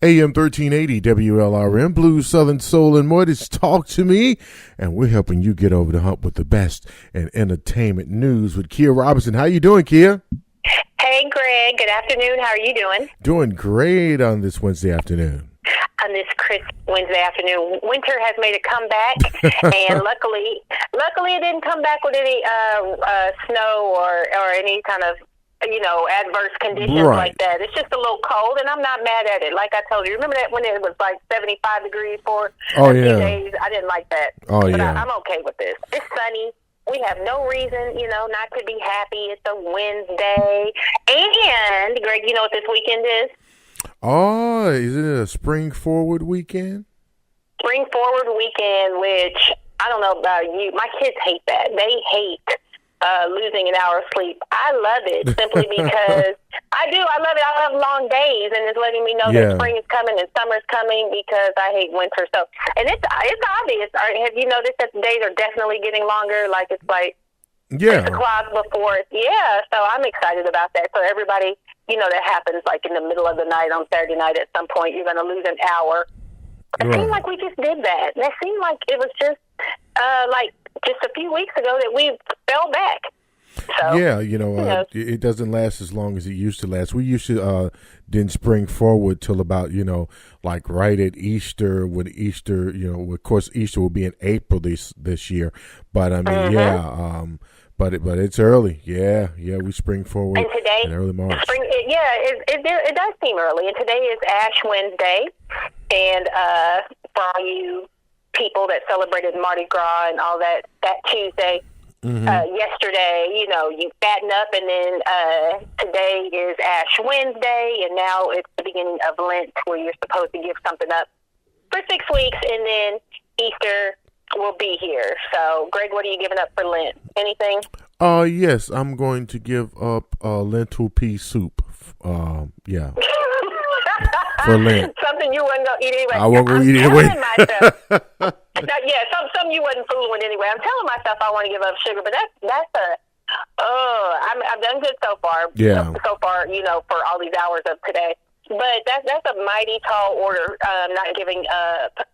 AM 1380 WLRM, Blues, Southern Soul, and more. This Talk to Me, and we're helping you get over the hump with the best in entertainment news with Kia Robinson. How you doing, Kia? Hey, Greg. Good afternoon. How are you doing? Doing great on this Wednesday afternoon. On this crisp Wednesday afternoon, winter has made a comeback, and luckily it didn't come back with any snow or any kind of adverse conditions like that. It's just a little cold, and I'm not mad at it. Like I told you, remember that when it was like 75 degrees for a few days? I didn't like that. But I'm okay with this. It's sunny. We have no reason, not to be happy. It's a Wednesday. And, Greg, you know what this weekend is? Oh, is it a Spring Forward weekend? Spring Forward weekend, which, I don't know about you, my kids hate that. They hate losing an hour of sleep. I love it simply because I love it. I love long days, and it's letting me know that spring is coming and summer's coming because I hate winter. So, and it's obvious. Have you noticed that the days are definitely getting longer? Like it's like 6 o'clock before. So I'm excited about that. So everybody, that happens like in the middle of the night on Saturday night at some point. You're going to lose an hour. It seemed like we just did that. That seemed like it was just just a few weeks ago that we fell back. So, it doesn't last as long as it used to last. We used to didn't spring forward till about, like right at Easter, when Easter, of course, Easter will be in April this year. But I mean, but it's early. We spring forward and today, in early March. It does seem early. And today is Ash Wednesday. And for all you people that celebrated Mardi Gras and all that Tuesday, yesterday, you fatten up, and then today is Ash Wednesday, and now it's the beginning of Lent, where you're supposed to give something up for 6 weeks, and then Easter will be here. So, Greg, what are you giving up for Lent? Anything? Yes, I'm going to give up lentil pea soup. For Lent. Something you wasn't going to eat anyway. I won't go eat it anyway. Something you wasn't fooling with anyway. I'm telling myself I want to give up sugar, but I've done good so far. Yeah. So far, for all these hours of today. But that's a mighty tall order, not giving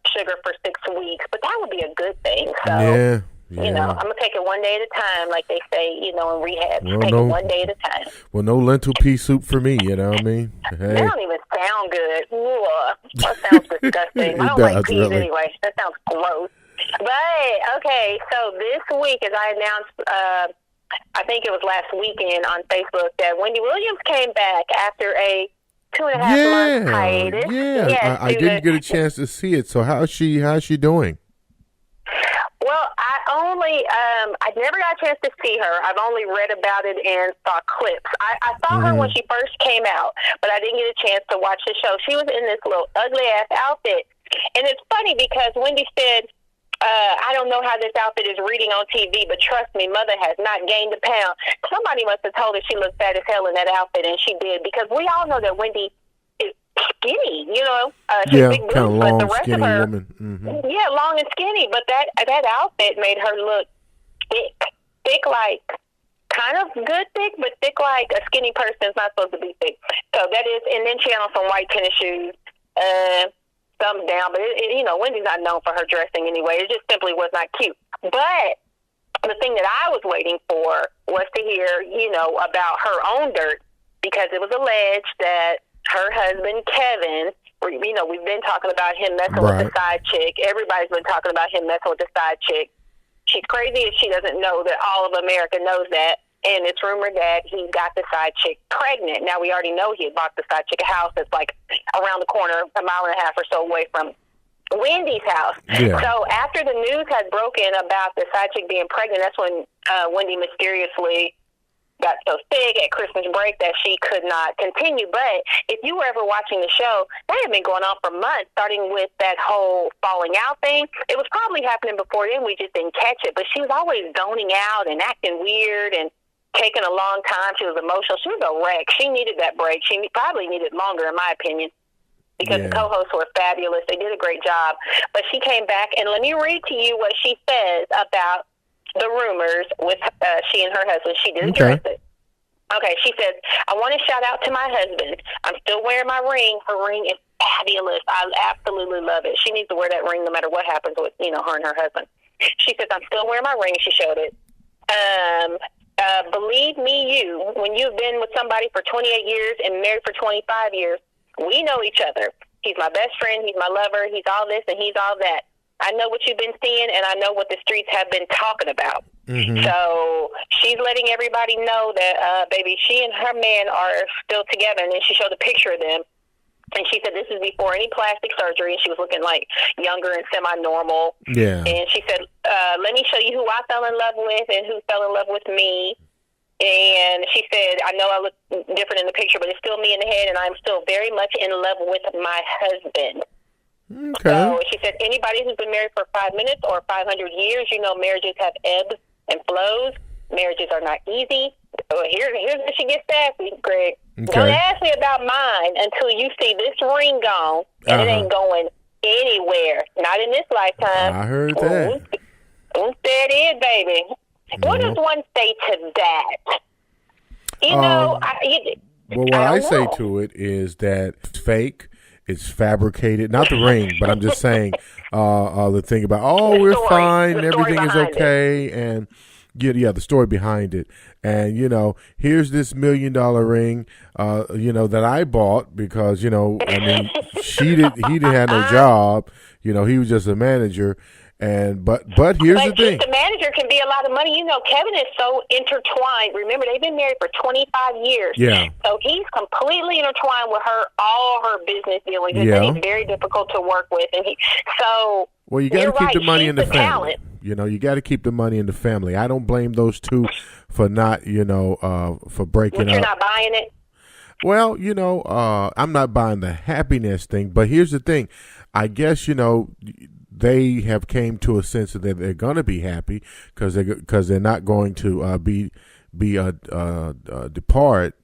sugar for 6 weeks. But that would be a good thing. So, I'm going to take it one day at a time, like they say, in rehab. Take it one day at a time. Well, no lentil pea soup for me, you know what I mean? Hey. That don't even sound good. Ooh, that sounds disgusting. I don't like peas anyway. That sounds gross. But, okay, so this week, as I announced, I think it was last weekend on Facebook, that Wendy Williams came back after a 2.5 month hiatus. Yeah, I didn't get a chance to see it. So how's she doing? Well, I never got a chance to see her. I've only read about it and saw clips. I saw her when she first came out, but I didn't get a chance to watch the show. She was in this little ugly-ass outfit. And it's funny because Wendy said, I don't know how this outfit is reading on TV, but trust me, Mother has not gained a pound. Somebody must have told her she looked fat as hell in that outfit, and she did, because we all know that Wendy is skinny, she's big boobs, kind of long, but the rest skinny of her, woman. Yeah, long and skinny, but that outfit made her look thick like, kind of good thick, but thick like a skinny person is not supposed to be thick. So that is, and then she had on some white tennis shoes, thumbs down, but Wendy's not known for her dressing anyway. It just simply was not cute. But the thing that I was waiting for was to hear, about her own dirt, because it was alleged that her husband, Kevin, we've been talking about him messing with the side chick. Everybody's been talking about him messing with the side chick. She's crazy if she doesn't know that all of America knows that. And it's rumored that he got the side chick pregnant. Now, we already know he had bought the side chick a house that's like around the corner, a mile and a half or so away from Wendy's house. Yeah. So after the news had broken about the side chick being pregnant, that's when Wendy mysteriously got so sick at Christmas break that she could not continue. But if you were ever watching the show, that had been going on for months, starting with that whole falling out thing. It was probably happening before then. We just didn't catch it. But she was always zoning out and acting weird and taking a long time. She was emotional. She was a wreck. She needed that break. She probably needed longer, in my opinion, because the co-hosts were fabulous. They did a great job. But she came back, and let me read to you what she says about the rumors with she and her husband. She did address it. Okay, she says, I want to shout out to my husband. I'm still wearing my ring. Her ring is fabulous. I absolutely love it. She needs to wear that ring no matter what happens with, her and her husband. She says, I'm still wearing my ring. She showed it. Believe me, when you've been with somebody for 28 years and married for 25 years, we know each other. He's my best friend. He's my lover. He's all this and he's all that. I know what you've been seeing, and I know what the streets have been talking about. Mm-hmm. So she's letting everybody know that, baby, she and her man are still together. And then she showed a picture of them. And she said this is before any plastic surgery. And she was looking like younger and semi-normal. Yeah. And she said, let me show you who I fell in love with and who fell in love with me. And she said, I know I look different in the picture, but it's still me in the head, and I'm still very much in love with my husband. Okay. So she said, anybody who's been married for 5 minutes or 500 years, marriages have ebbs and flows. Marriages are not easy. So here's where she gets sassy, Greg. Okay. Don't ask me about mine until you see this ring gone, and it ain't going anywhere. Not in this lifetime. I heard that. Who said it, baby? What does one say to that? Well, what I say to it is that it's fake. It's fabricated. Not the ring, but I'm just saying the thing about, we're fine. Everything is okay. And the story behind it. And, here's this $1 million ring, that I bought because, he didn't have no job. He was just a manager. And but here's the thing. The manager can be a lot of money. Kevin is so intertwined. Remember, they've been married for 25 years. Yeah. So he's completely intertwined with her, all her business dealings. And he's very difficult to work with. And well, you got to keep the money in the family. You got to keep the money in the family. I don't blame those two for not, for breaking up. You're not buying it? Well, I'm not buying the happiness thing. But here's the thing. I guess, they have came to a sense that they're going to be happy because they're not going to be departed.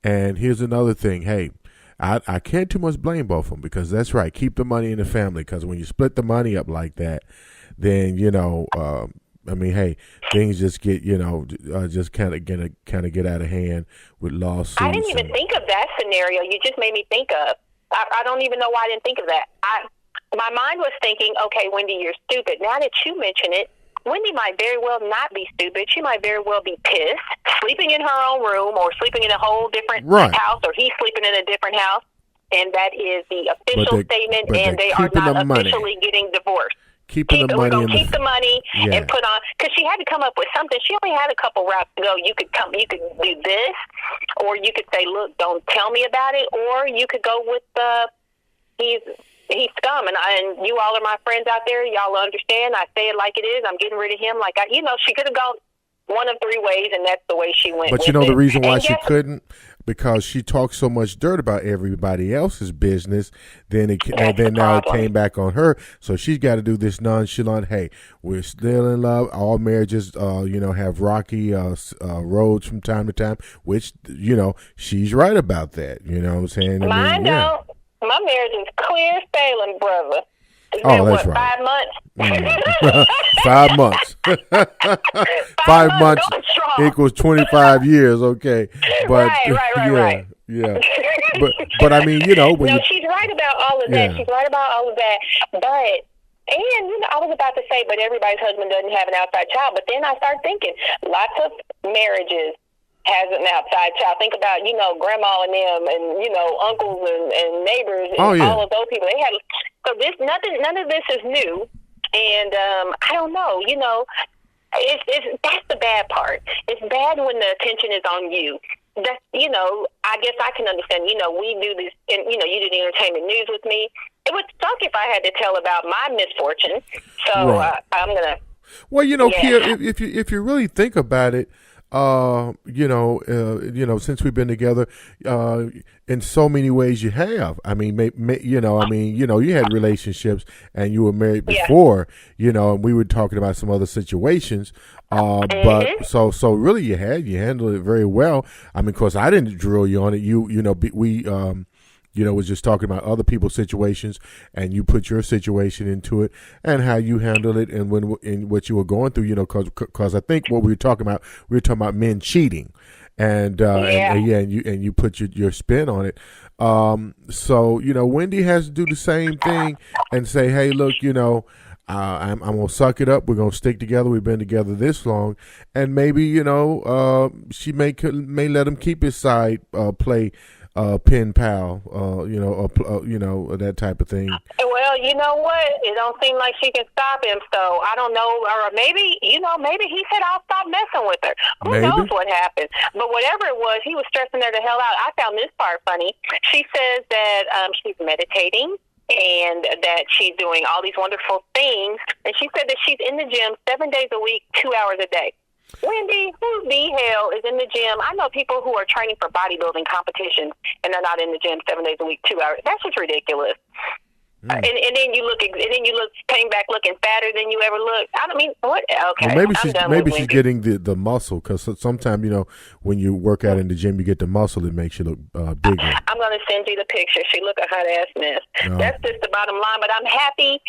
And here's another thing. Hey, I can't too much blame both of them because that's right. Keep the money in the family because when you split the money up like that, then hey, things just get just kind of get out of hand with lawsuits. I didn't even think of that scenario. You just made me think of. I don't even know why I didn't think of that. My mind was thinking, okay, Wendy, you're stupid. Now that you mention it, Wendy might very well not be stupid. She might very well be pissed, sleeping in her own room or sleeping in a whole different house, or he's sleeping in a different house. And that is the official statement, and they are not officially getting divorced. Keep the money and put on, because she had to come up with something. She only had a couple routes to go. You could do this, or you could say, look, don't tell me about it, or you could go with he's scum, and you all are my friends out there. Y'all understand. I say it like it is. I'm getting rid of him. She could have gone one of three ways, and that's the way she went. But the reason why she couldn't, because she talks so much dirt about everybody else's business. Then it came back on her. So she's got to do this nonchalant. Hey, we're still in love. All marriages, have rocky roads from time to time. Which she's right about that. You know what I'm saying? Mine don't. My marriage is clear sailing, brother. It's been, that's right. 5 5 months? 5 months. 5 months equals 25 years, okay. But, right. Yeah. But I mean, when no, she's right about all of that. She's right about all of that. But, I was about to say, but everybody's husband doesn't have an outside child. But then I start thinking, lots of marriages has an outside child. Think about, grandma and them and, uncles and neighbors and all of those people. None of this is new. And I don't know, that's the bad part. It's bad when the attention is on you. That's, I guess I can understand, we do this, and, you do the entertainment news with me. It would suck if I had to tell about my misfortune. So I'm going to. Well, Kia, if you really think about it, since we've been together, in so many ways you have. I mean, you had relationships and you were married before, and we were talking about some other situations. But so really you handled it very well. I mean, of course, I didn't drill you on it. We was just talking about other people's situations, and you put your situation into it and how you handled it and in what you were going through, because I think what we were talking about men cheating. and you put your spin on it. So Wendy has to do the same thing and say, hey, look, I'm gonna suck it up. We're gonna stick together. We've been together this long, and maybe she may let him keep his side play pen pal. That type of thing. Well, you know what? It don't seem like she can stop him. So I don't know, or maybe he said I'll stop messing with her. Who knows what happened? But whatever it was, he was stressing her the hell out. I found this part funny. She says that she's meditating and that she's doing all these wonderful things. And she said that she's in the gym 7 days a week, 2 hours a day. Wendy, who the hell is in the gym? I know people who are training for bodybuilding competitions and they're not in the gym 7 days a week, 2 hours. That's just ridiculous. And then you look, came back looking fatter than you ever looked. I don't mean, what? Okay, well, maybe she's getting the muscle, because sometimes when you work out in the gym, you get the muscle that makes you look bigger. I'm gonna send you the picture. She look a hot ass mess. That's just the bottom line. But I'm happy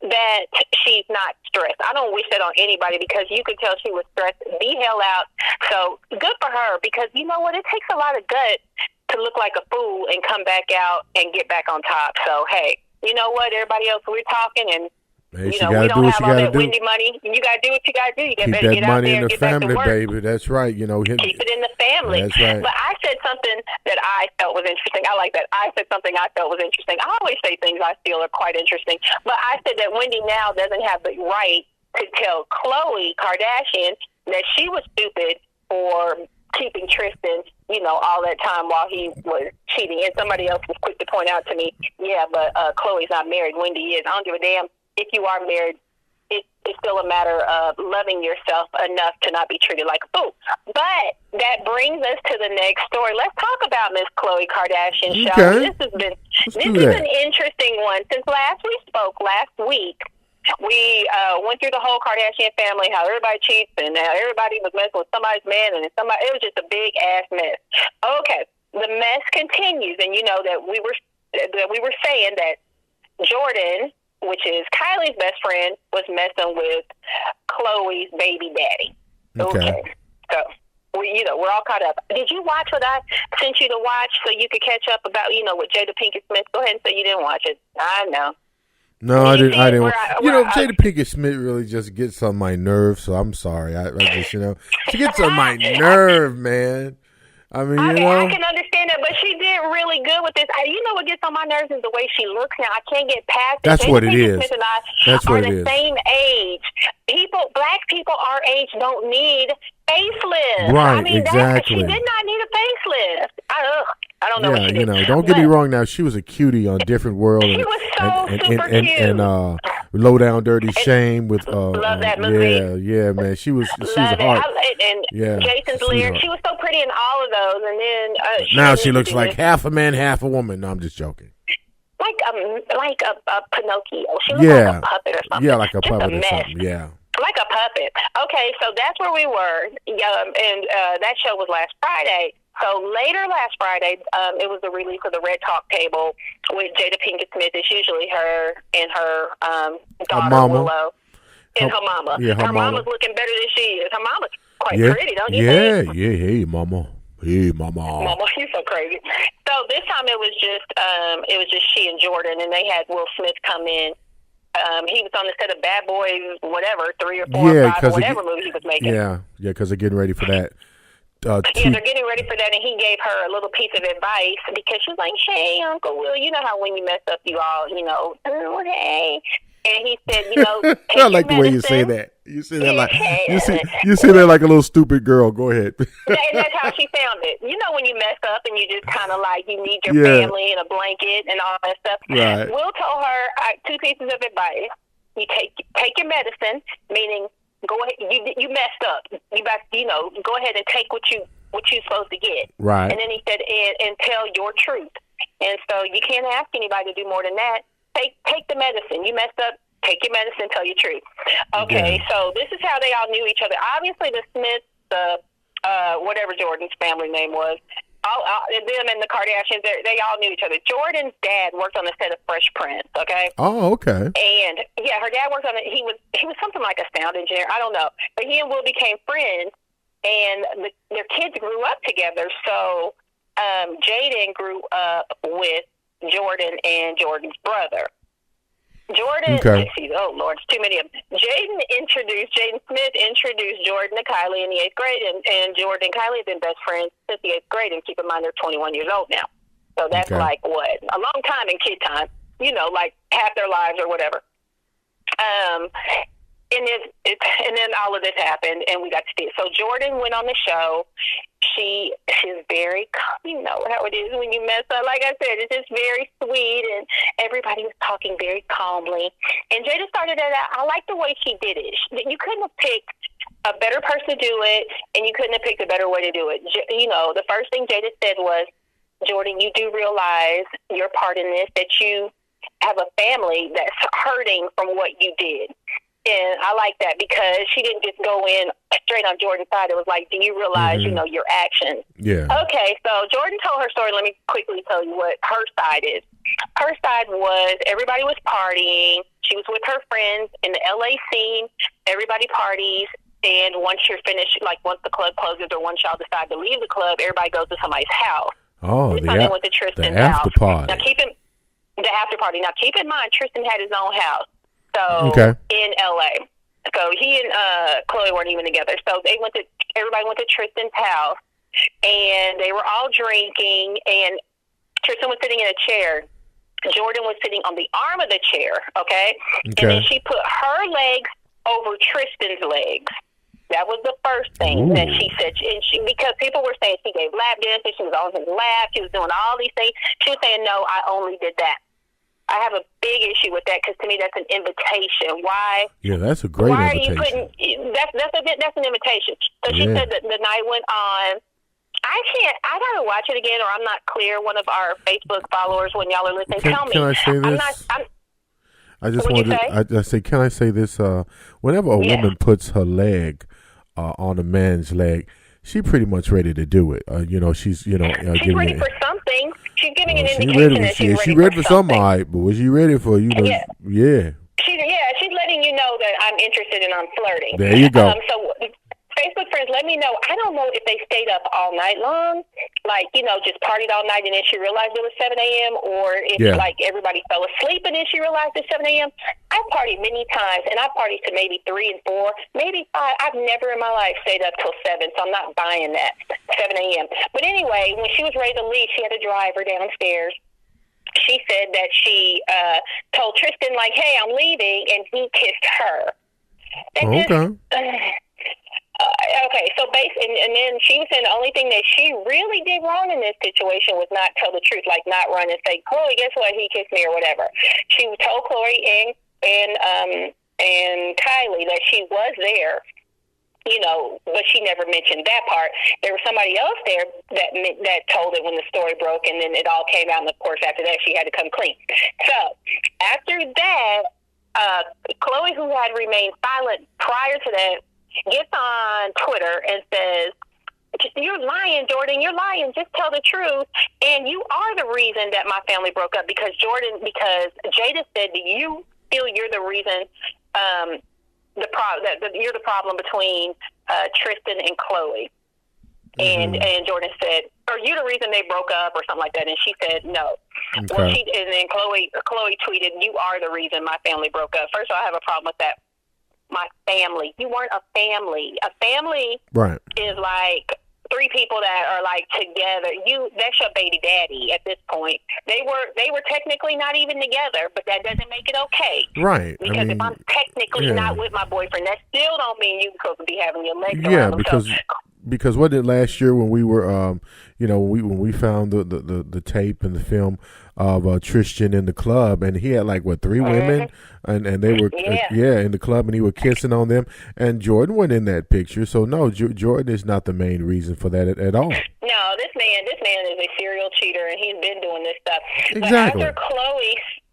that she's not stressed. I don't wish that on anybody, because you could tell she was stressed the hell out. So good for her, because you know what? It takes a lot of guts to look like a fool and come back out and get back on top. So hey. You know what? Everybody else, we're talking, and we don't have all that Wendy money. You got to do what you got to do. You got to get out there and get back to work. Baby. That's right. Keep it in the family. That's right. But I said something that I felt was interesting. I like that. I said something I felt was interesting. I always say things I feel are quite interesting. But I said that Wendy now doesn't have the right to tell Khloe Kardashian that she was stupid for keeping Tristan, all that time while he was cheating. And somebody else was quick to point out to me, but Khloe's not married. Wendy is. I don't give a damn if you are married. It's still a matter of loving yourself enough to not be treated like a fool. But that brings us to the next story. Let's talk about Miss Khloe Kardashian. Okay. This is an interesting one. Since we spoke last week, we went through the whole Kardashian family, how everybody cheats and how everybody was messing with somebody's man, and it was just a big ass mess. Okay, the mess continues, and you know that we were saying that Jordan, which is Kylie's best friend, was messing with Khloe's baby daddy. Okay. So we're all caught up. Did you watch what I sent you to watch so you could catch up about with Jada Pinkett Smith? Go ahead and say you didn't watch it. I know. No, I didn't. Jada Pinkett Smith really just gets on my nerves, so I'm sorry. I just, she gets on my nerve, man. I mean, I can understand that, but she did really good with this. What gets on my nerves is the way she looks now. I can't get past it. That's what it is. Smith and I are the same age. Black people our age don't need facelifts. Right, exactly. She did not need a facelift. I don't know what she did. Don't get me wrong now. She was a cutie on Different World. She was so super cute. And Low Down Dirty Shame with love that movie. Yeah, man. She was a heart. Jason's lyrics. She was so pretty in all of those. And then now she looks like half a man, half a woman. No, I'm just joking. Like a Pinocchio. She looks like a puppet or something. Yeah, like a puppet or something. Yeah. Like a puppet. Okay, so that's where we were. And that show was last Friday. So later last Friday, it was the release of the Red Talk Table with Jada Pinkett Smith. It's usually her and her daughter, Willow, and her mama. Yeah, her mama's looking better than she is. Her mama's quite pretty, don't you think? Yeah. Hey, mama. Hey, mama. Mama, you're so crazy. So this time it was just she and Jordan, and they had Will Smith come in. He was on the set of Bad Boys, whatever, 3 or 4 or 5, whatever movie he was making. Yeah, because they're getting ready for that. They're getting ready for that, and he gave her a little piece of advice because she was like, "Hey, Uncle Will, you know how when you mess up, you all, oh, hey." And he said, I like the way you say that. You say that like you say that like a little stupid girl. Go ahead. That's how she sounded. When you mess up and you just kind of like you need your family and a blanket and all that stuff. Right. Will told her 2 pieces of advice. You take your medicine, meaning go ahead. You messed up. You got go ahead and take what you're supposed to get. Right. And then he said, and tell your truth. And so you can't ask anybody to do more than that. Take the medicine. You messed up. Take your medicine. Tell your truth. Okay, so this is how they all knew each other. Obviously, the Smiths, whatever Jordan's family name was, them and the Kardashians, they all knew each other. Jordan's dad worked on the set of Fresh Prince. Okay. Oh, okay. And her dad worked on it. He was something like a sound engineer. I don't know, but he and Will became friends. and their kids grew up together. So Jaden grew up with Jordan and Jordan's brother. Jordan, oh Lord, it's too many of them. Jaden Smith introduced Jordan to Kylie in the 8th grade, and Jordan and Kylie have been best friends since the 8th grade, and keep in mind they're 21 years old now. So that's like, what, a long time in kid time, like half their lives or whatever. And then all of this happened, and we got to see it. So Jordan went on the show. She's very, you know how it is when you mess up. Like I said, it's just very sweet, and everybody was talking very calmly. And Jada started it out. I like the way she did it. You couldn't have picked a better person to do it, and you couldn't have picked a better way to do it. The first thing Jada said was, Jordan, you do realize your part in this, that you have a family that's hurting from what you did. And I like that because she didn't just go in straight on Jordan's side. It was like, do you realize, your actions? Yeah. Okay, so Jordan told her story. Let me quickly tell you what her side is. Her side was everybody was partying. She was with her friends in the LA scene. Everybody parties. And once you're finished, like once the club closes or once y'all decide to leave the club, everybody goes to somebody's house. Oh, this time they went to Tristan's after house. party. The after party. Now, keep in mind, Tristan had his own house. So in LA. So he and Chloe weren't even together. So everybody went to Tristan's house, and they were all drinking, and Tristan was sitting in a chair. Jordan was sitting on the arm of the chair, okay? And then she put her legs over Tristan's legs. That was the first thing that she said. And because people were saying she gave lap dances, she was on his lap, she was doing all these things. She was saying, no, I only did that. I have a big issue with that because to me that's an invitation. Why? Yeah, that's a great invitation. Are you putting that's an invitation. So she said that the night went on. I gotta watch it again, or I'm not clear. One of our Facebook followers, when y'all are listening, tell me. Can I say this? I just wanted. I say, can I say this? Whenever a woman puts her leg on a man's leg, she pretty much ready to do it. She's she's ready for something. She's giving an indication that she's ready for something. But was she ready for Yeah. She's letting you know that I'm interested and I'm flirting. There you go. So Facebook friends, let me know. I don't know if they stayed up all night long, like, just partied all night and then she realized it was 7 a.m. or if, like, everybody fell asleep and then she realized it's 7 a.m. I've partied many times, and I've partied to maybe 3 and 4, maybe 5. I've never in my life stayed up till 7, so I'm not buying that, 7 a.m. But anyway, when she was ready to leave, she had to drive her downstairs. She said that she told Tristan, like, hey, I'm leaving, and he kissed her. Okay, so and then she was saying the only thing that she really did wrong in this situation was not tell the truth, like not run and say, Chloe, guess what? He kissed me or whatever. She told Chloe and Kylie that she was there, but she never mentioned that part. There was somebody else there that told it when the story broke, and then it all came out, and of course after that she had to come clean. So after that, Chloe, who had remained silent prior to that, gets on Twitter and says, you're lying, Jordan. You're lying. Just tell the truth. And you are the reason that my family broke up because Jada said that you feel you're the reason, you're the problem between Tristan and Chloe. And Jordan said, are you the reason they broke up or something like that? And she said, no. Okay. Well, and then Chloe tweeted, you are the reason my family broke up. First of all, I have a problem with that. My family. You weren't a family. A family is like 3 people that are like together. That's your baby daddy at this point. They were technically not even together, but that doesn't make it okay. Right. Because if I'm technically not with my boyfriend, that still don't mean you're supposed to be having your legs around him. Because wasn't it last year when we were, when we found the tape and the film of Tristan in the club, and he had 3 women, and they were in the club, and he was kissing on them, and Jordan wasn't in that picture. So no, Jordan is not the main reason for that at all. No, this man is a serial cheater, and he's been doing this stuff. Exactly. But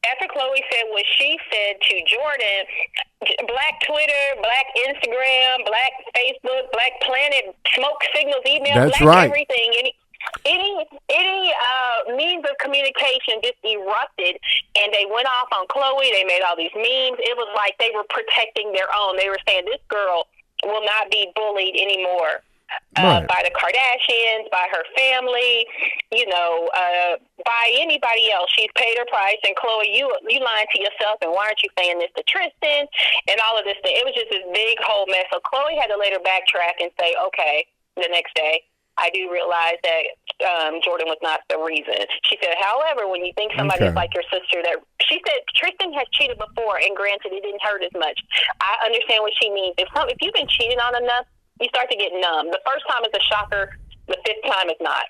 after Chloe said what she said to Jordan, Black Twitter, Black Instagram, Black Facebook, Black Planet, smoke signals, email, That's Black right. everything. Any means of communication just erupted, and they went off on Chloe. They made all these memes. It was like they were protecting their own. They were saying this girl will not be bullied anymore. by the Kardashians, by her family, by anybody else. She's paid her price. And Khloe, you lying to yourself, and why aren't you saying this to Tristan? And all of this thing. It was just this big whole mess. So Khloe had to later backtrack and say, okay, the next day, I do realize that Jordan was not the reason. She said, however, when you think somebody is like your sister, that she said Tristan has cheated before, and granted, it didn't hurt as much. I understand what she means. If you've been cheated on enough, you start to get numb. The first time is a shocker. The fifth time is not.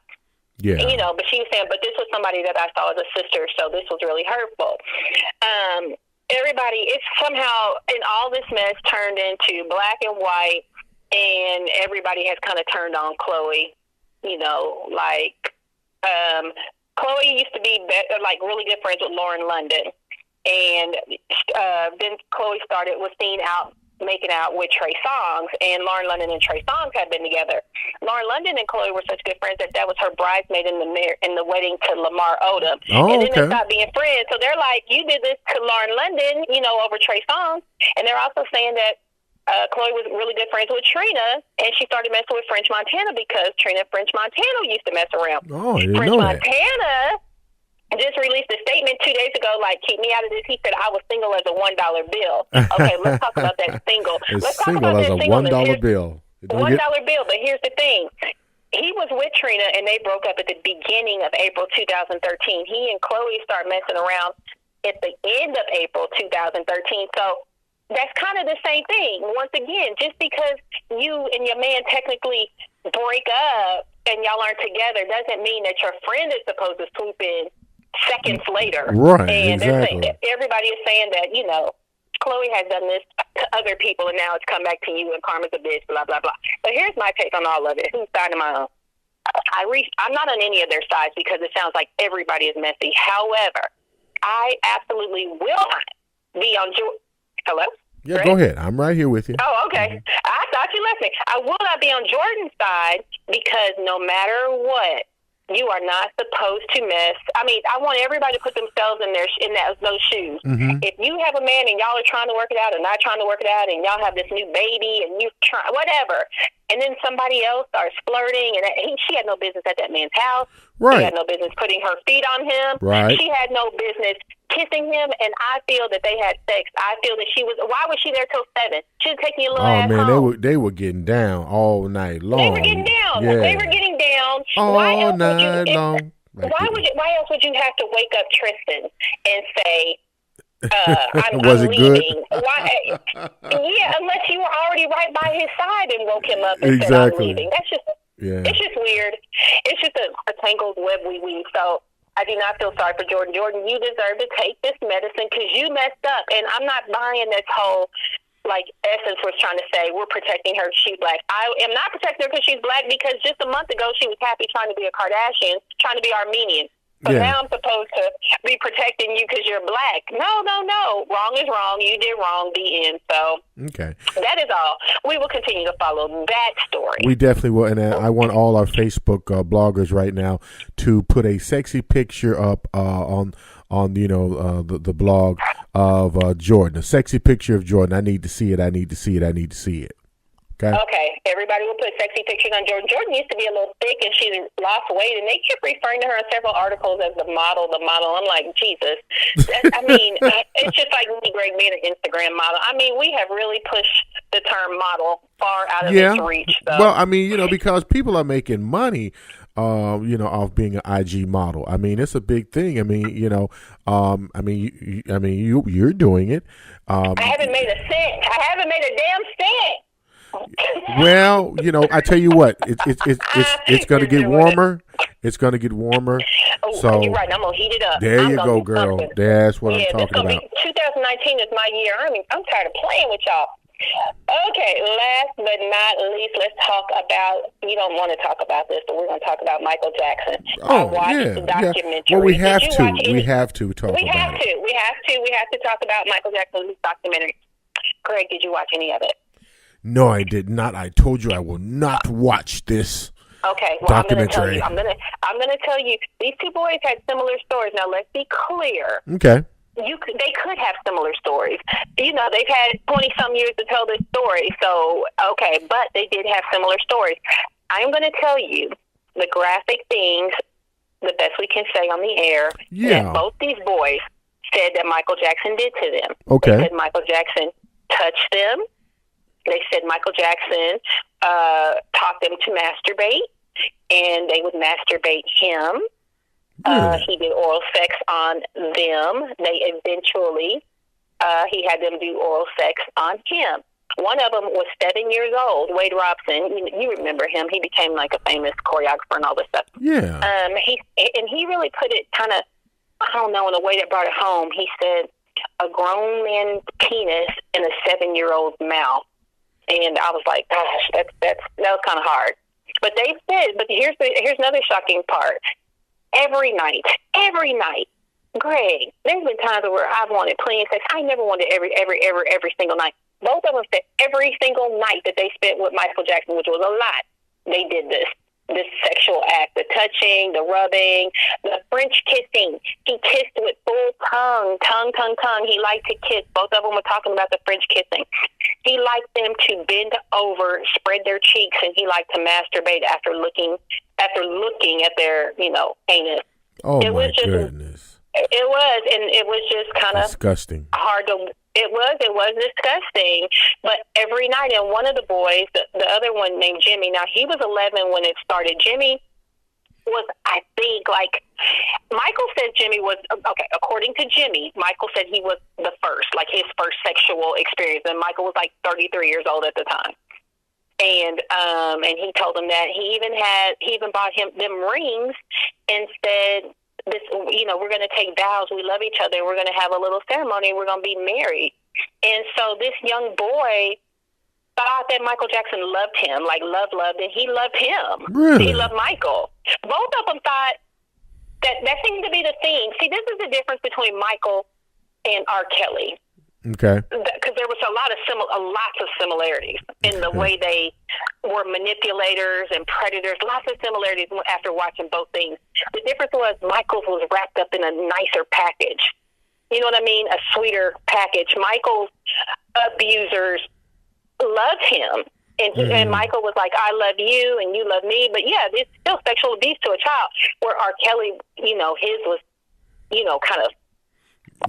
Yeah. But she was saying, but this was somebody that I saw as a sister, so this was really hurtful. Everybody, it's somehow, in all this mess, turned into black and white. And everybody has kind of turned on Khloe, Khloe used to be really good friends with Lauren London. And then Khloe was seen out making out with Trey Songz, and Lauren London and Trey Songz had been together. Lauren London and Khloe were such good friends that was her bridesmaid in the wedding to Lamar Odom. And then they stopped being friends. So they're like, you did this to Lauren London, over Trey Songz. And they're also saying that Khloe was really good friends with Trina, and she started messing with French Montana because Trina and French Montana used to mess around. Oh, I didn't French know that. Montana just released a statement 2 days ago, keep me out of this. He said, I was single as a $1 bill. Okay, let's talk about that single. Let's talk about as a $1 bill. $1 bill, but here's the thing. He was with Trina, and they broke up at the beginning of April 2013. He and Khloe started messing around at the end of April 2013. So that's kind of the same thing. Once again, just because you and your man technically break up and y'all aren't together doesn't mean that your friend is supposed to swoop in seconds later. Right, and exactly. Everybody is saying that, Khloe has done this to other people, and now it's come back to you, and karma's a bitch, blah, blah, blah. But here's my take on all of it. Whose side am I on? I'm not on any of their sides because it sounds like everybody is messy. However, I absolutely will not be on Hello? Yeah, right? Go ahead. I'm right here with you. Oh, okay. Mm-hmm. I thought you left me. I will not be on Jordan's side because no matter what, you are not supposed to mess. I mean, I want everybody to put themselves in those shoes. Mm-hmm. If you have a man and y'all are trying to work it out or not trying to work it out, and y'all have this new baby and you try whatever, and then somebody else starts flirting, and she had no business at that man's house. Right. She had no business putting her feet on him. Right. She had no business kissing him, and I feel that they had sex. I feel that why was she there till 7? She was taking a little ass home. They were getting down all night long. They were getting down. Yeah. They were getting down all night long. Why else would you have to wake up Tristan and say, I'm it leaving? good? Yeah, unless you were already right by his side and woke him up and said, I'm leaving. That's just, It's just weird. It's just a tangled web we weave. So I do not feel sorry for Jordan. Jordan, you deserve to take this medicine because you messed up. And I'm not buying this whole, Essence was trying to say, we're protecting her, she's black. I am not protecting her because she's black, because just a month ago she was happy trying to be a Kardashian, trying to be Armenian. So now I'm supposed to be protecting you because you're black. No. Wrong is wrong. You did wrong. The end. So that is all. We will continue to follow that story. We definitely will. And I want all our Facebook bloggers right now to put a sexy picture up on the blog of Jordan. A sexy picture of Jordan. I need to see it. Okay. Everybody will put sexy pictures on Jordan. Jordan used to be a little thick, and she's lost weight, and they kept referring to her in several articles as the model. I'm like, Jesus. It's just like me, Greg, being an Instagram model. I mean, we have really pushed the term model far out of its reach. So. Well, because people are making money, off being an IG model. I mean, it's a big thing. You're doing it. I haven't made a cent. I haven't made a damn cent. Well, I tell you what, it's going to get warmer. It's going to get warmer. Oh, so you're right. I'm going to heat it up. There you go, girl. That's what I'm talking about. 2019 is my year. I'm tired of playing with y'all. Okay, last but not least, let's talk about, you don't want to talk about this, but we're going to talk about Michael Jackson. Oh, I watched the documentary. Well, we have to talk about it. We have to talk about Michael Jackson's documentary. Greg, did you watch any of it? No, I did not. I told you I will not watch this documentary. I'm gonna tell you. These two boys had similar stories. Now let's be clear. Okay. they could have similar stories. They've had 20-some years to tell this story, so, okay, but they did have similar stories. I'm going to tell you the graphic things, the best we can say on the air, that both these boys said that Michael Jackson did to them. Okay. They said Michael Jackson touched them. They said Michael Jackson taught them to masturbate, and they would masturbate him. He did oral sex on them. They eventually, he had them do oral sex on him. One of them was 7 years old, Wade Robson. You remember him. He became like a famous choreographer and all this stuff. Yeah. He really put it kind of, I don't know, in a way that brought it home. He said, a grown man's penis in a 7-year-old's mouth. And I was like, gosh, that was kind of hard. But they said, but here's another shocking part. Every night, Greg, there's been times where I've wanted plenty of sex. I never wanted every single night. Both of them said every single night that they spent with Michael Jackson, which was a lot, they did this sexual act, the touching, the rubbing, the French kissing. He kissed with full tongue. He liked to kiss. Both of them were talking about the French kissing. He liked them to bend over, spread their cheeks, and he liked to masturbate after looking at their, anus. Oh, my goodness. It was, and it was just kind of disgusting. Hard to. It was disgusting. But every night, and one of the boys, the other one named Jimmy. Now he was 11 when it started. Jimmy was, I think, Michael says Jimmy was okay. According to Jimmy, Michael said he was the first, his first sexual experience, and Michael was 33 years old at the time. And he told him that he even bought them rings and said, this, we're going to take vows. We love each other. We're going to have a little ceremony. We're going to be married. And so this young boy thought that Michael Jackson loved him, loved, and he loved him. Really? He loved Michael. Both of them thought that seemed to be the thing. See, this is the difference between Michael and R. Kelly. Okay. Because there was lots of similarities in the way they were manipulators and predators. Lots of similarities after watching both things. The difference was Michael's was wrapped up in a nicer package. You know what I mean? A sweeter package. Michael's abusers loved him. And Michael was like, I love you and you love me. But yeah, it's still sexual abuse to a child. Where R. Kelly, his was, kind of,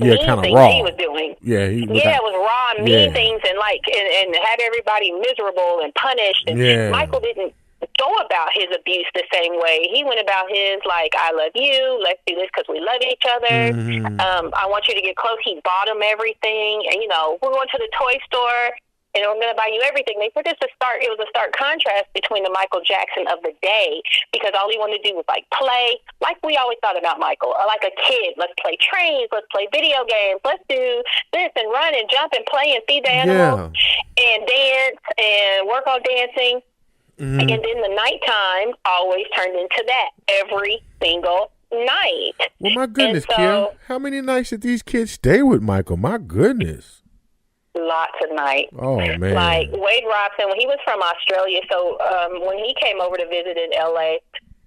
kind of raw. He was doing. Yeah, it was raw and mean things and and had everybody miserable and punished. And Michael didn't go about his abuse the same way. He went about his I love you. Let's do this because we love each other. I want you to get close. He bought him everything, and we're going to the toy store. And we're going to buy you everything. They said it was a stark contrast between the Michael Jackson of the day, because all he wanted to do was play, like we always thought about Michael, like a kid. Let's play trains, let's play video games, let's do this and run and jump and play and feed the animals and dance and work on dancing. And then the nighttime always turned into that every single night. Well, my goodness, Kim, how many nights did these kids stay with Michael? My goodness. Lots of nights. Oh, man. Wade Robson, when he was from Australia, so when he came over to visit in L.A.,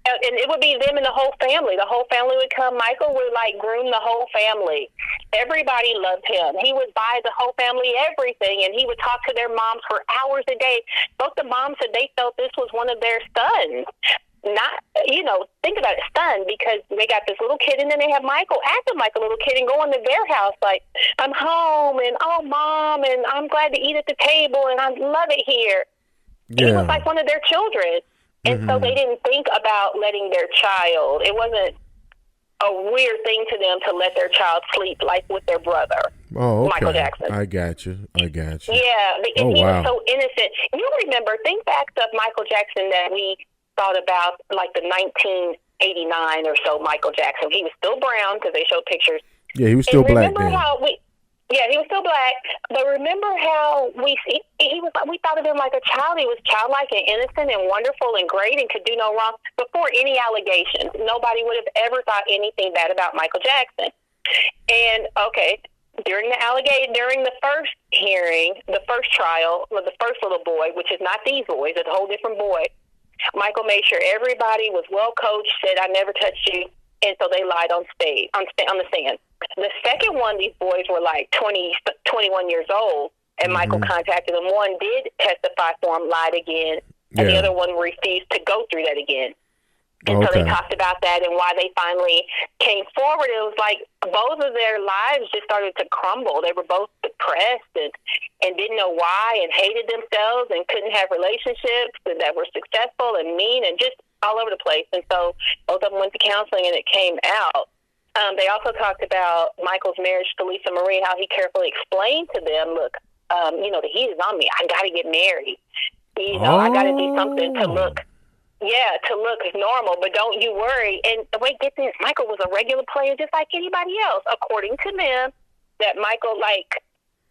and it would be them and the whole family. The whole family would come. Michael would, groom the whole family. Everybody loved him. He would buy the whole family everything, and he would talk to their moms for hours a day. Both the moms said they felt this was one of their sons. Not, think about it, stunned, because they got this little kid, and then they have Michael acting like a little kid and going to their house I'm home, and oh, Mom, and I'm glad to eat at the table, and I love it here. Yeah. He was like one of their children. And so they didn't think about letting their child. It wasn't a weird thing to them to let their child sleep with their brother. Oh, okay. Michael Jackson. I got you. Yeah, and he was so innocent. You remember, think back to Michael Jackson that we thought about, the 1989 or so Michael Jackson. He was still brown because they showed pictures. Yeah, he was still black then. He was still black. But remember how we thought of him like a child. He was childlike and innocent and wonderful and great and could do no wrong before any allegations. Nobody would have ever thought anything bad about Michael Jackson. And during the first hearing, the first trial, the first little boy, which is not these boys, it's a whole different boy. Michael made sure everybody was well coached, said, I never touched you, and so they lied on the stand. The second one, these boys were like 20, 21 years old, and Michael contacted them. One did testify for him, lied again, and the other one refused to go through that again. And so they talked about that and why they finally came forward. It was like both of their lives just started to crumble. They were both depressed and didn't know why and hated themselves and couldn't have relationships and that were successful and mean and just all over the place. And so both of them went to counseling and it came out. They also talked about Michael's marriage to Lisa Marie, how he carefully explained to them, look, the heat is on me. I got to get married. I got to do something to look normal, but don't you worry. And the way, get this, Michael was a regular player just like anybody else, according to them, that Michael,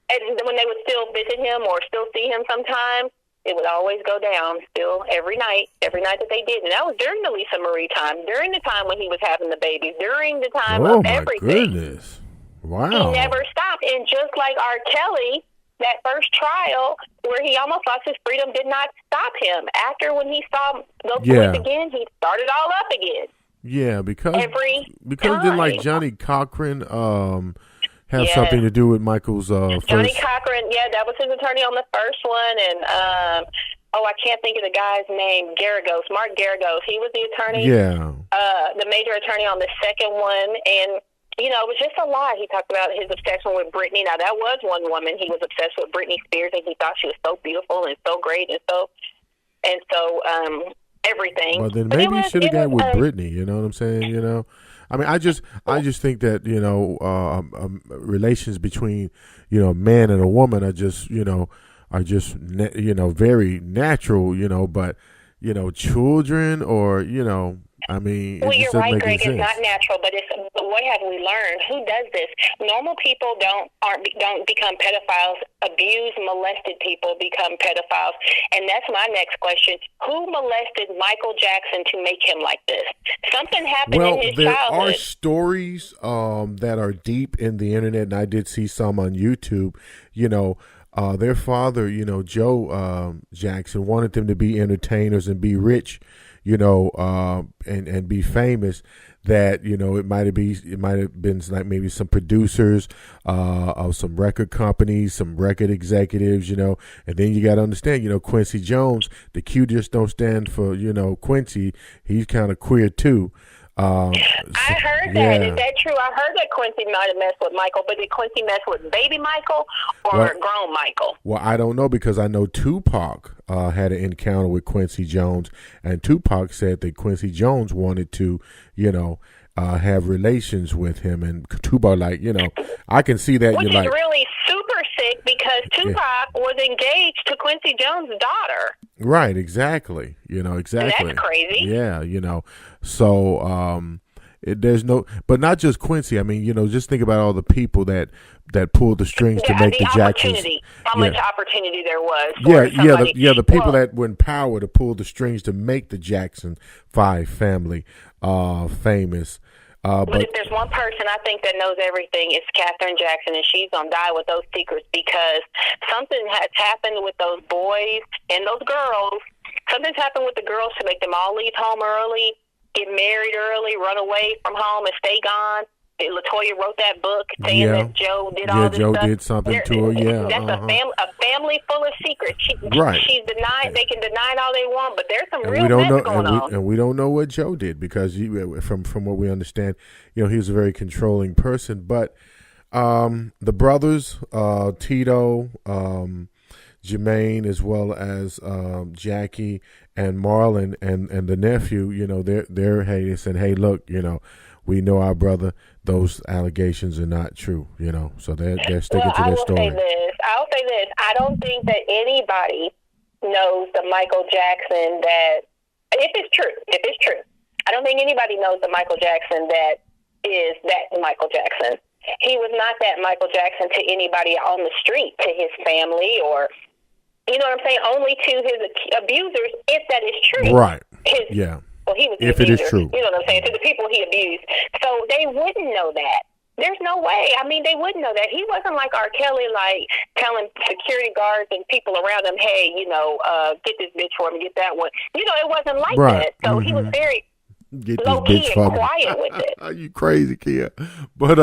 and when they would still visit him or still see him sometimes, it would always go down still every night that they did. And that was during the Lisa Marie time, during the time when he was having the babies, during the time of everything. Oh, my goodness. Wow. He never stopped. And just like R. Kelly, that first trial where he almost lost his freedom did not stop him. After when he saw those boys again, he started all up again. Yeah, because didn't like Johnny Cochran have something to do with Michael's Johnny Cochran, that was his attorney on the first one, and I can't think of the guy's name. Mark Garagos. He was the attorney. Yeah. The major attorney on the second one, and it was just a lot. He talked about his obsession with Britney. Now, that was one woman. He was obsessed with Britney Spears, and he thought she was so beautiful and so great and so everything. Well, then maybe he should have got with Britney. You know what I'm saying? I mean, I just think that relations between a man and a woman are just very natural. But children or I mean, well, you're right, Greg. It's not natural, but what have we learned? Who does this? Normal people don't become pedophiles. Abused, molested people become pedophiles, and that's my next question: who molested Michael Jackson to make him like this? Something happened in his childhood. Well, there are stories that are deep in the internet, and I did see some on YouTube. Their father, Joe Jackson, wanted them to be entertainers and be rich. And be famous. That it might have been like maybe some producers of some record companies, some record executives, and then you got to understand, Quincy Jones, the Q just don't stand for Quincy. He's kind of queer too. I heard that. Is that true? I heard that Quincy might have messed with Michael, but did Quincy mess with baby Michael or grown Michael? Well, I don't know, because I know Tupac had an encounter with Quincy Jones, and Tupac said that Quincy Jones wanted to, have relations with him, and Tupac, I can see that. Which is really super sick, because Tupac was engaged to Quincy Jones' daughter. Right, exactly. Exactly. That's crazy. Yeah, So there's no, but not just Quincy. I mean, just think about all the people that pulled the strings to make the Jacksons. How much opportunity there was. The people that were in power to pull the strings to make the Jackson 5 family famous. But if there's one person I think that knows everything, it's Katherine Jackson, and she's going to die with those secrets, because something has happened with those boys and those girls. Something's happened with the girls to make them all leave home early, get married early, run away from home, and stay gone. LaToya wrote that book saying that Joe did all this Joe stuff. Did something to her, That's a family full of secrets. She's denied. They can deny it all they want, but there's some real mess going on. And we don't know what Joe did, because from what we understand, he was a very controlling person. But the brothers, Tito, Jermaine, as well as Jackie and Marlon and the nephew, they're saying, hey, look, we know our brother. Those allegations are not true, so they're sticking to their story. I'll say this. I don't think that anybody knows the Michael Jackson that, if it's true, I don't think anybody knows the Michael Jackson that is that Michael Jackson. He was not that Michael Jackson to anybody on the street, to his family, or, you know what I'm saying, only to his abusers, if that is true. Right. Well, he was if it is true. You know what I'm saying? To the people he abused. So they wouldn't know that. There's no way. I mean, they wouldn't know that. He wasn't like R. Kelly, telling security guards and people around him, hey, get this bitch for me, get that one. It wasn't like that. So he was very Get this low bitch key for and me. quiet with it. Are you crazy, Kia? But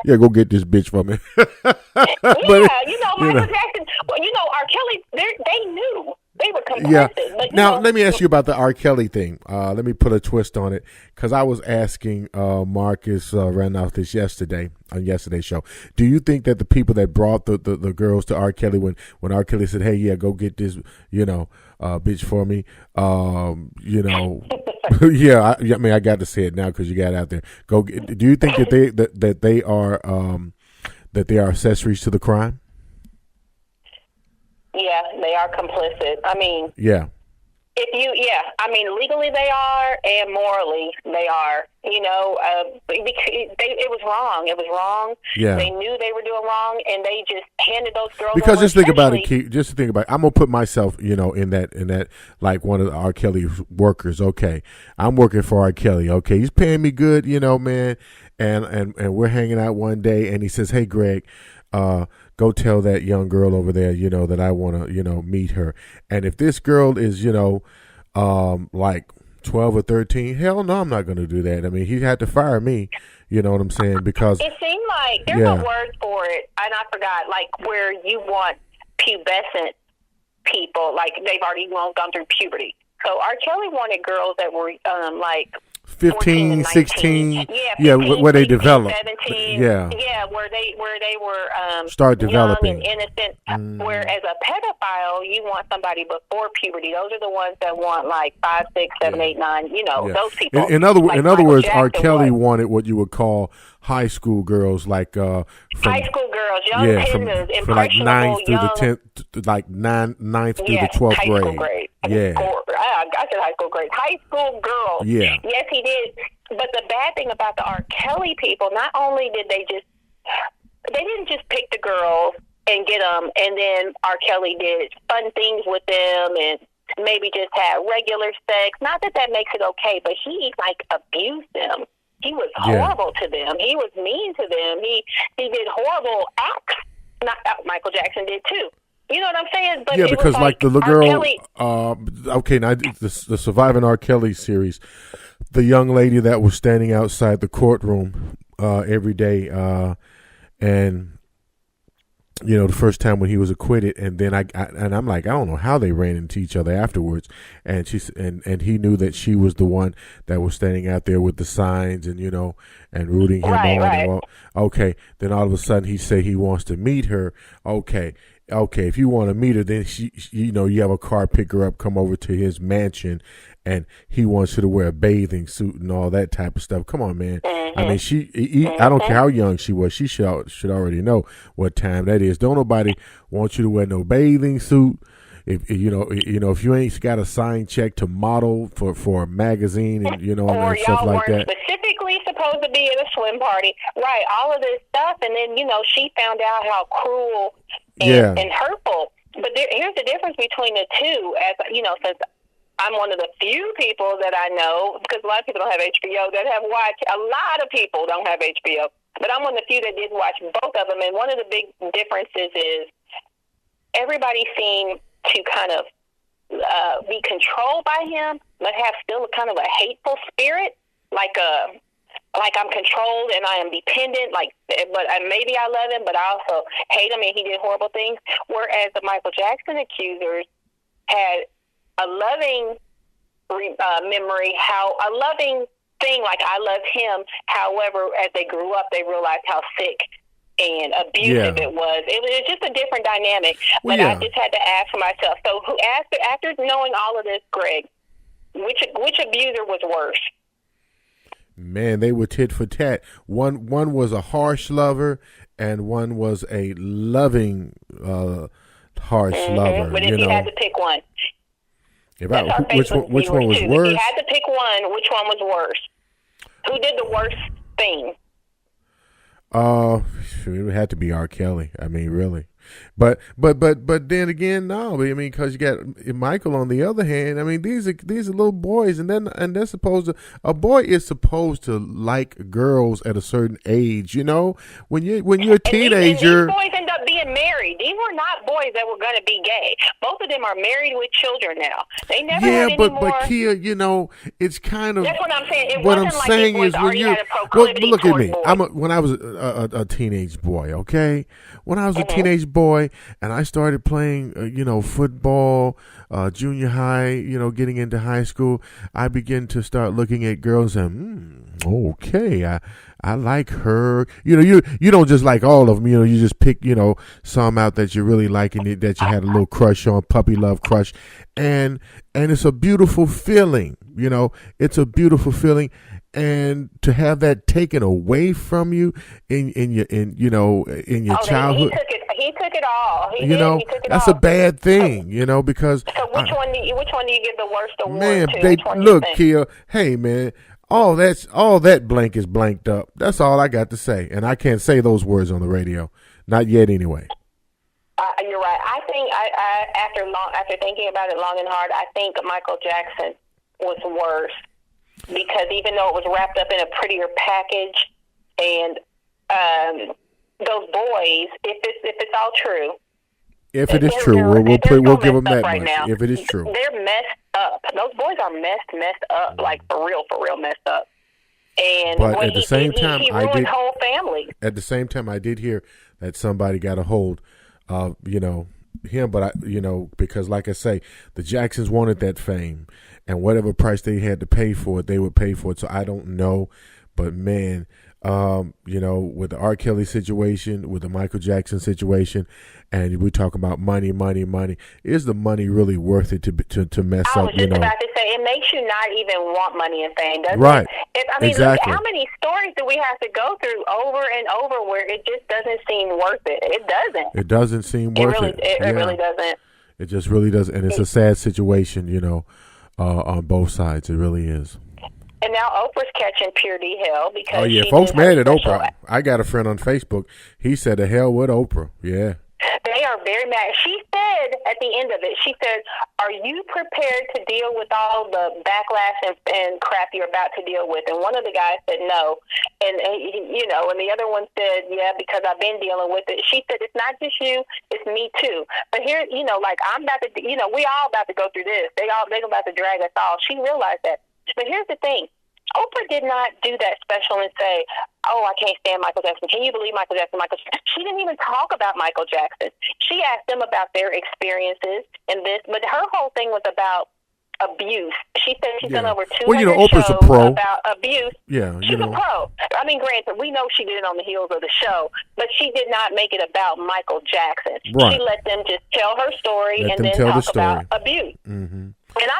yeah, go get this bitch for me. Yeah, Michael Jackson. Well, R. Kelly. They knew they were complicit. Yeah. But, now let me ask you about the R. Kelly thing. Let me put a twist on it because I was asking Marcus Randolph this yesterday on yesterday's show. Do you think that the people that brought the girls to R. Kelly when R. Kelly said, "Hey, yeah, go get this," bitch for me. Yeah. I mean, I got to say it now because you got it out there. Do you think that they are accessories to the crime? Yeah, they are complicit. I mean, yeah. Legally they are, and morally they are. Because it was wrong. It was wrong. Yeah. They knew they were doing wrong, and they just handed those girls. Because over, just think about it, Keith. Just think about it. I'm gonna put myself, in that like one of the R. Kelly workers. Okay, I'm working for R. Kelly. Okay, he's paying me good, man, and we're hanging out one day, and he says, "Hey, Greg, go tell that young girl over there, that I want to, meet her." And if this girl is, like 12 or 13, hell no, I'm not going to do that. I mean, he had to fire me, you know what I'm saying? Because it seemed like there's a word for it, and I forgot, like where you want pubescent people, like they've already gone through puberty. So R. Kelly wanted girls that were like 15, 16, 15, where they develop. 17, where they were start developing, young and innocent. Whereas a pedophile, you want somebody before puberty. Those are the ones that want like 5, 6, 7, 8, 9. Those people. In other words, Jackson R. Kelly wanted what you would call high school girls, like high school girls, young impressionable, from like 9th through the 10th, like 9th through the 12th grade. Yeah. I said high school grade. High school girls. Yeah. Yes, he did. But the bad thing about the R. Kelly people, not only did they didn't just pick the girls and get them, and then R. Kelly did fun things with them and maybe just had regular sex. Not that makes it okay, but he like abused them. He was horrible to them. He was mean to them. He did horrible acts. Michael Jackson did too. You know what I'm saying? But yeah, because like the little girl. Kelly, okay, now the Surviving R. Kelly series, the young lady that was standing outside the courtroom every day, and the first time when he was acquitted, and then I'm like, I don't know how they ran into each other afterwards, and and he knew that she was the one that was standing out there with the signs and and rooting him on. Right. Okay, then all of a sudden he said he wants to meet her. Okay, if you want to meet her, then she you have a car pick her up, come over to his mansion, and he wants her to wear a bathing suit and all that type of stuff. Come on, man. Mm-hmm. I mean, I don't care how young she was. She should already know what time that is. Don't nobody want you to wear no bathing suit. If if you ain't got a signed check to model for a magazine and or and stuff y'all like weren't that. specifically supposed to be at a swim party, right? All of this stuff, and then she found out how cruel and hurtful. But here's the difference between the two, as since I'm one of the few people that I know, because a lot of people don't have HBO, that have watched. A lot of people don't have HBO, but I'm one of the few that did watch both of them. And one of the big differences is everybody seemed to kind of be controlled by him, but have still a kind of a hateful spirit, like I'm controlled and I am dependent. But maybe I love him, but I also hate him, and he did horrible things. Whereas the Michael Jackson accusers had a loving memory, a loving thing, like I love him. However, as they grew up, they realized how sick and abusive it was. It was just a different dynamic. But I just had to ask myself. So, after knowing all of this, Greg, which abuser was worse? Man, they were tit for tat. One was a harsh lover, and one was a loving harsh lover. But if you had to pick one, which one was worse? If you had to pick one, which one was worse? Who did the worst thing? It would have to be R. Kelly. I mean, really. But then again, no. I mean, because you got Michael on the other hand. I mean, these are little boys, and they're supposed to. A boy is supposed to like girls at a certain age. When you're a teenager. And these boys end up being being married. These were not boys that were going to be gay. Both of them are married with children now. They never had any more. But Kia, you know, it's kind of. That's what I'm saying. What I'm saying is when you look at me. When I was a teenage boy, okay. When I was a teenage boy and I started playing, football, junior high, getting into high school, I began to start looking at girls and, okay, I like her. You don't just like all of them. You just pick, some out that you really like and that you had a little crush on, puppy love crush, and it's a beautiful feeling. It's a beautiful feeling. And to have that taken away from you in your childhood, he took it all. He took it that's all. a bad thing. Because so which one do you give the worst award man, to? Look, Kia. Hey, man, all that blank is blanked up. That's all I got to say, and I can't say those words on the radio, not yet, anyway. You're right. I think after thinking about it long and hard, I think Michael Jackson was worse. Because even though it was wrapped up in a prettier package, and those boys, if it's all true, if it is true, we'll give them that right much. Now. If it is true, they're messed up. Those boys are messed up, like for real messed up. And but at the same time, he ruined his whole family. At the same time, I did hear that somebody got a hold of him, but because like I say, the Jacksons wanted that fame. And whatever price they had to pay for it, they would pay for it. So I don't know. But, man, with the R. Kelly situation, with the Michael Jackson situation, and we talk about money, is the money really worth it to mess up? I was just about to say, it makes you not even want money and fame, doesn't right. it? Exactly. Look, how many stories do we have to go through over and over where it just doesn't seem worth it? It doesn't. It doesn't seem worth it. It really doesn't. It just really doesn't. And it's a sad situation, on both sides. It really is. And now Oprah's catching pure D hell because folks mad at Oprah. I got a friend on Facebook. He said, "The hell with Oprah." Yeah. They are very mad. She said at the end of it, she said, "Are you prepared to deal with all the backlash and crap you're about to deal with?" And one of the guys said no, and and the other one said, "Yeah, because I've been dealing with it." She said, "It's not just you, it's me too." But here, like I'm about to, we all about to go through this. They about to drag us all. She realized that. But here's the thing. Oprah did not do that special and say, "Oh, I can't stand Michael Jackson. Can you believe Michael Jackson?" She didn't even talk about Michael Jackson. She asked them about their experiences and this, but her whole thing was about abuse. She said she's done over 200 Oprah's shows a pro. About abuse. Yeah, she's a pro. I mean, granted, we know she did it on the heels of the show, but she did not make it about Michael Jackson. Right. She let them just tell her story and then talk about abuse. Mm-hmm. And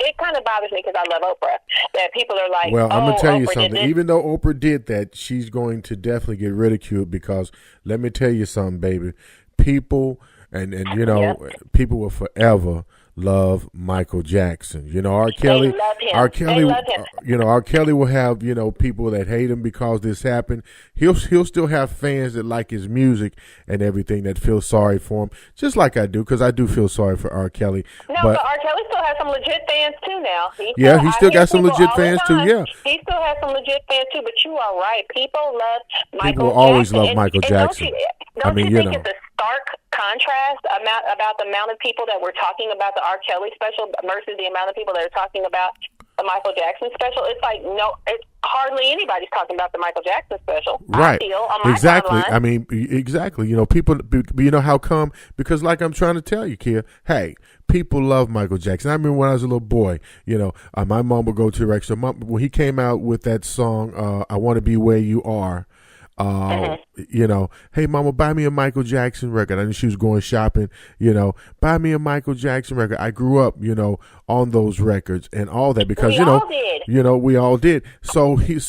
it kind of bothers me because I love Oprah. That people are like, well, I'm going to tell you Oprah something. Even though Oprah did that, she's going to definitely get ridiculed because let me tell you something, baby. People, and people will forever love Michael Jackson. R. Kelly, they love him. R. Kelly, they love him. R. Kelly will have, people that hate him because this happened. He'll still have fans that like his music and everything that feel sorry for him, just like I do, because I do feel sorry for R. Kelly. No, but R. Kelly still has some legit fans too now. He still got some legit fans too, yeah. He still has some legit fans too, but you are right. People love Michael Jackson. People will always love Michael Jackson. Don't you think it's a stark contrast about the amount of people that were talking about the R. Kelly special versus the amount of people that are talking about the Michael Jackson special? It's like, no, it's hardly anybody's talking about the Michael Jackson special. Right. I feel, on my exactly. timeline. I mean, exactly. People, how come? Because like I'm trying to tell you, Kia, hey, people love Michael Jackson. I remember when I was a little boy, my mom would go to the record store. When he came out with that song, I Want to Be Where You Are, hey, mama, buy me a Michael Jackson record. I knew she was going shopping, buy me a Michael Jackson record. I grew up, on those records and all that because, we all did. So we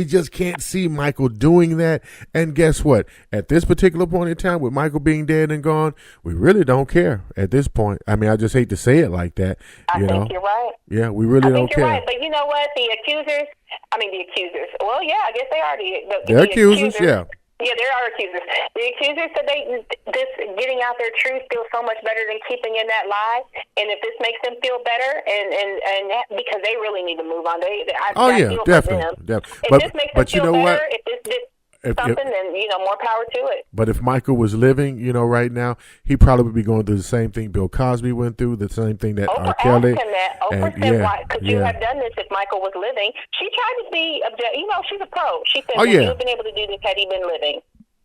just can't see Michael doing that. And guess what? At this particular point in time, with Michael being dead and gone, we really don't care at this point. I mean, I just hate to say it like that. I think you're right. Yeah, we really don't care. Right. But you know what? The accusers. Well, yeah, I guess they are the accusers. Yeah. Yeah, there are accusers. The accusers said this getting out their truth feels so much better than keeping in that lie. And if this makes them feel better, and because they really need to move on, I feel definitely. If this makes them feel better, if this something, then more power to it. But if Michael was living, right now, he probably would be going through the same thing Bill Cosby went through, the same thing that R. Kelly. Oprah said, "Why could you have done this if Michael was living?" She tried to be objective. She's a pro. She said, "Would you have been able to do this had he been living?"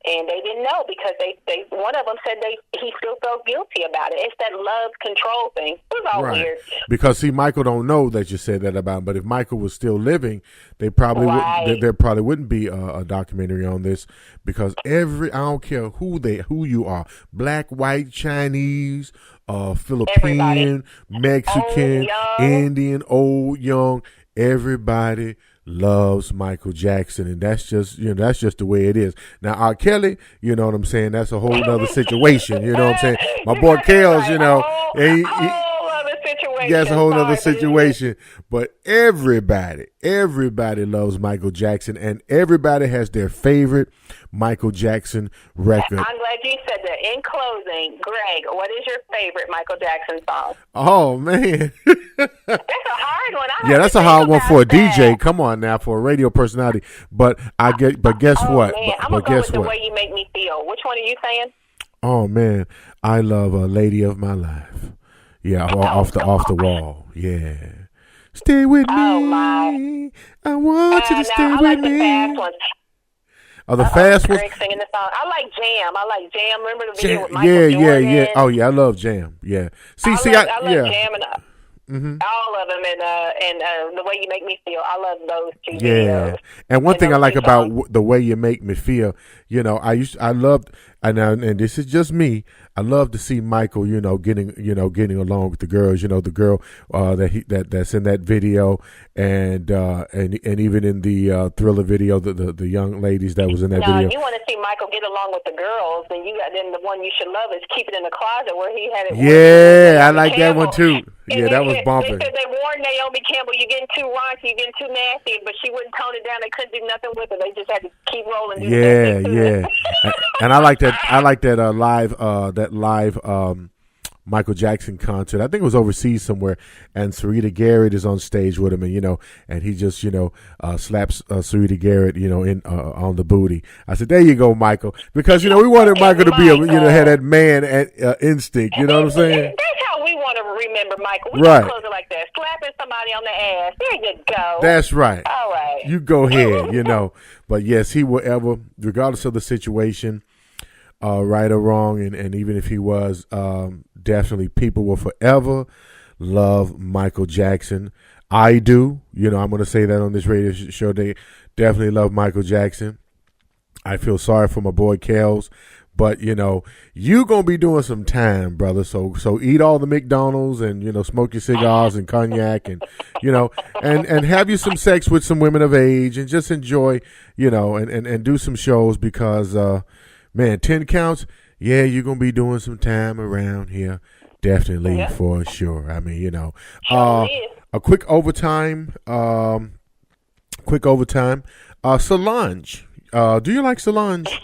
And they didn't know because they one of them said he still felt guilty about it. It's that love control thing. It was all weird. Because see, Michael don't know that you said that about him. But if Michael was still living, they probably there probably wouldn't be a documentary on this, because I don't care who you are, black, white, Chinese, Philippine, Mexican, old, Indian, old, young, everybody loves Michael Jackson, and that's just the way it is. Now R. Kelly, you know what I'm saying, that's a whole other situation. You know what I'm saying? My boy Kels, that's a whole other situation. But everybody loves Michael Jackson, and everybody has their favorite Michael Jackson record. I'm glad you said that. In closing, Greg, what is your favorite Michael Jackson song? Oh man, that's a hard one. That's a hard one for a DJ. Come on now, for a radio personality. But guess what? Man. I'm gonna go with The Way You Make Me Feel. Which one are you saying? Oh man, I love Lady of My Life. Yeah, off the wall. Yeah. Stay with me. My. I want you to stay with me. The fast ones. The fast ones. Singing the song. I like Jam. Remember the video with Michael Jordan? Yeah. Oh yeah, I love Jam. Yeah. I love Jam and all of them, and The Way You Make Me Feel. I love those two videos. And one thing I like about The Way You Make Me Feel, I loved, and this is just me, I love to see Michael, getting along with the girls, the girl that's in that video, and even in the Thriller video, the young ladies that was in that video. You want to see Michael get along with the girls, then the one you should love is Keep It in the Closet, where he had it. Yeah, I like that one too. Yeah, that was bumping. They said they warned Naomi Campbell, "You're getting too raunchy, you're getting too nasty," but she wouldn't tone it down. They couldn't do nothing with it. They just had to keep rolling. Yeah. And I like that live Michael Jackson concert. I think it was overseas somewhere, and Sarita Garrett is on stage with him, and he just slaps Sarita Garrett on the booty. I said, "There you go, Michael," because we wanted Michael to be have that man instinct. You know what I'm saying? That's how we want to remember Michael. We can close it like that, slapping somebody on the ass. There you go. That's right. All right. You go ahead. But yes, he will ever, regardless of the situation, right or wrong, and even if he was, definitely people will forever love Michael Jackson. I do. I'm going to say that on this radio show. They definitely love Michael Jackson. I feel sorry for my boy Kels, but you going to be doing some time, brother. So eat all the McDonald's and smoke your cigars and cognac and and have you some sex with some women of age and just enjoy, and do some shows, because man, 10 counts. Yeah, you're going to be doing some time around here. Definitely, for sure. I mean, a quick overtime. Solange. Do you like Solange?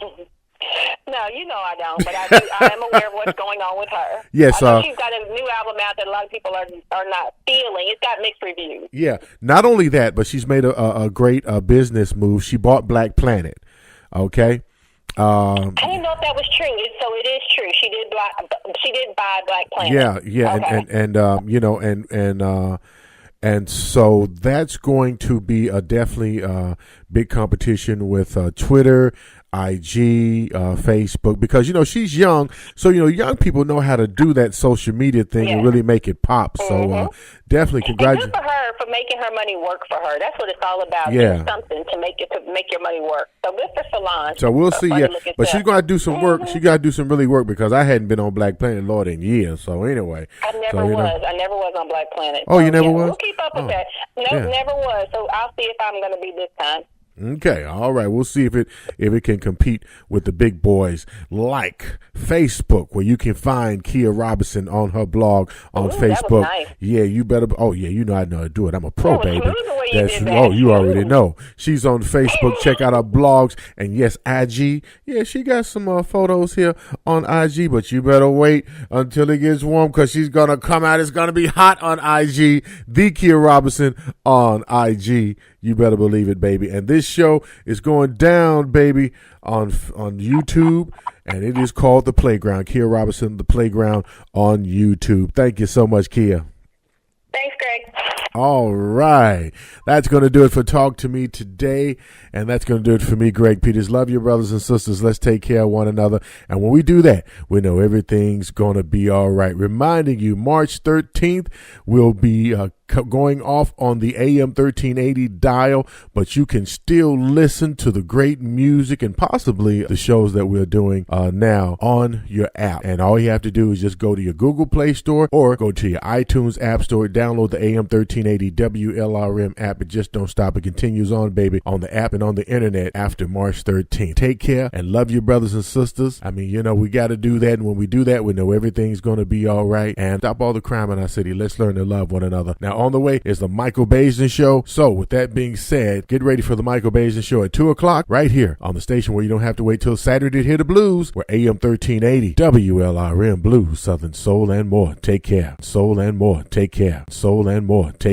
No, I don't, but I am aware of what's going on with her. Yes, I know she's got a new album out that a lot of people are not feeling. It's got mixed reviews. Yeah, not only that, but she's made a great business move. She bought Black Planet. Okay. I didn't know if that was true. So it is true. She did buy Black Planet. Yeah, okay. And so that's going to be definitely a big competition with Twitter, IG, Facebook, because she's young, so young people know how to do that social media thing and really make it pop. So definitely congratulations. Good for her for making her money work for her. That's what it's all about. Do something to make your money work. So good for Solange. So we'll see. Yeah, but she's gonna do some work. She gotta do some really work, because I hadn't been on Black Planet, Lord, in years. So anyway, I never was on Black Planet. Oh, you never was? We'll keep up with that. No, never was. So I'll see if I'm gonna be this time. Okay, all right. We'll see if it can compete with the big boys like Facebook, where you can find Kia Robinson on her blog on Facebook. That was nice. Yeah, you better. Oh yeah, I know how to do it. I'm a pro, baby. You already know. She's on Facebook. Check out her blogs, and yes, IG. Yeah, she got some photos here on IG, but you better wait until it gets warm, because she's gonna come out. It's gonna be hot on IG. The Kia Robinson on IG. You better believe it, baby. And this show is going down, baby, on YouTube, and it is called The Playground. Kia Robinson, The Playground on YouTube. Thank you so much, Kia. Thanks, Greg. All right. That's going to do it for Talk to Me today. And that's going to do it for me, Greg Peters. Love your brothers and sisters. Let's take care of one another. And when we do that, we know everything's going to be all right. Reminding you, March 13th, we'll be going off on the AM 1380 dial, but you can still listen to the great music and possibly the shows that we're doing now on your app. And all you have to do is just go to your Google Play Store or go to your iTunes App Store, download the AM 1380 WLRM app. It just don't stop. It continues on, baby, on the app and on the internet after March 13th. Take care and love your brothers and sisters. I mean, we got to do that. And when we do that, we know everything's going to be all right. And stop all the crime in our city. Let's learn to love one another. Now, on the way is the Michael Basin Show. So with that being said, get ready for the Michael Basin Show at 2 o'clock right here on the station where you don't have to wait till Saturday to hear the blues. We're AM 1380 WLRM Blues, Southern Soul and more. Take care. Soul and more. Take care. Soul and more. Take